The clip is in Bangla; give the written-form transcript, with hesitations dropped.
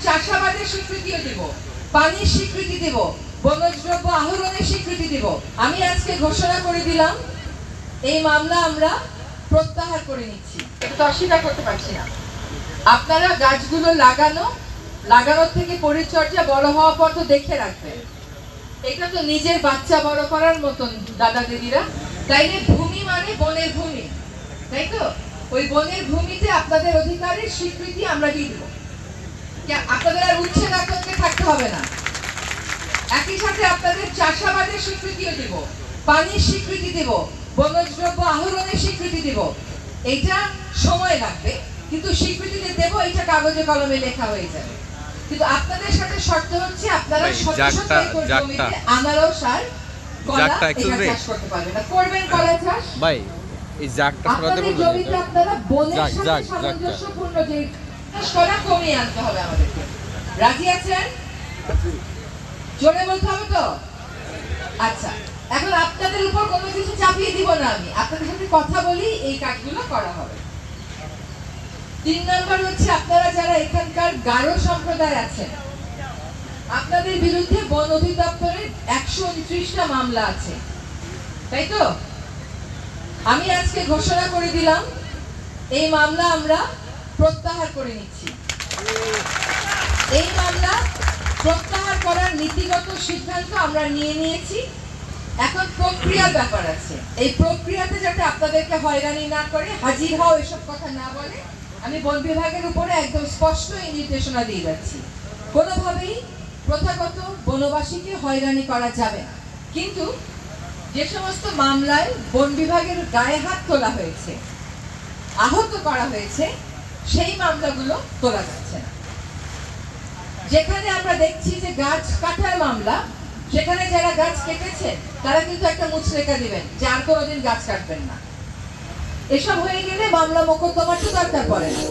চাষাবাদের স্বীকৃতিও দিব, পানির স্বীকৃতি দিব, বনজদ্রব্য আহরণের স্বীকৃতি দিব। আমি আজকে ঘোষণা করে দিলাম এই মামলা আমরা প্রত্যাহার করে নিচ্ছি। এটা তো অস্বীকার করতে পারছি না। আপনারা গাছগুলো লাগানোর থেকে পরিচর্যা বড় হওয়া পর্যন্ত দেখে রাখবেন। এটা তো নিজের বাচ্চা বড় করার মতন দাদা দিদিরা। তাইলে ভূমি মানে বনের ভূমি, তাই তো? ওই বনের ভূমিতে আপনাদের অধিকারের স্বীকৃতি আমরা দিয়ে দেব। আপনাদের আর উচ্ছেদ আতঙ্কে থাকতে হবে না। একই সাথে আপনাদের চাষাবাদের স্বীকৃতিও দিব, পানির স্বীকৃতি দিব, বনজদ্রব্য আহরণের স্বীকৃতি দিব। এটা সময় লাগবে, কিন্তু স্বীকৃতি দেব, এটা কাগজে কলমে লেখা হয়ে যাবে। কিন্তু আপনাদের সাথে শর্ত হচ্ছে আপনারা জমিতে আনারস আর কলা চাষ করতে পারবেন না। করবেন কলা চাষ ভাই, এই জাগটা সরাতে বলবেন। জমিতে আপনারা বনের সাথে সামঞ্জস্যপূর্ণ যে কলা কমিয়ে আনতে হবে আমাদেরকে। রাজি আছেন? জোরে বলতে হবে তো? আচ্ছা, এখন আপনাদের উপর কোনো কিছু চাপিয়ে দিব না, আমি আপনাদের সাথে কথা বলি, এই কাজগুলো করা হবে। 3 নম্বর হচ্ছে আপনারা যারা এখানকার গারো সম্প্রদায় আছেন, আপনাদের বিরুদ্ধে বন অধিদপ্তরের 129টা মামলা আছে, তাই তো? আমি আজকে ঘোষণা করে দিলাম এই মামলা আমরা প্রত্যাহার করে নিচ্ছি। এই মামলা প্রত্যাহার করার নীতিগত সিদ্ধান্ত আমরা নিয়ে নিয়েছি। এখন প্রক্রিয়ার ব্যাপার আছে। এই প্রক্রিয়াতে যাতে আপনাদেরকে হয়রানি না করে, হাজির হও এসব কথা না বলে, আমি বন বিভাগের উপরে একদম স্পষ্ট নির্দেশনা দিয়ে যাচ্ছি। কোনোভাবেই প্রথাগত বনবাসীকে হয়রানি করা যাবে না। কিন্তু যে সমস্ত মামলায় বন বিভাগের গায়ে হাত তোলা হয়েছে, আহত করা হয়েছে, সেই মামলাগুলো তোলা যাচ্ছে না। যেখানে আমরা দেখছি যে গাছ কাটার মামলা, সেখানে যারা গাছ কেটেছেন তারা কিন্তু একটা মুচলেখা দিবেন যে আর কোনোদিন গাছ কাটবেন না। এসব হয়ে গেলে মামলা মোকদ্দমার তো দরকার পড়ে না।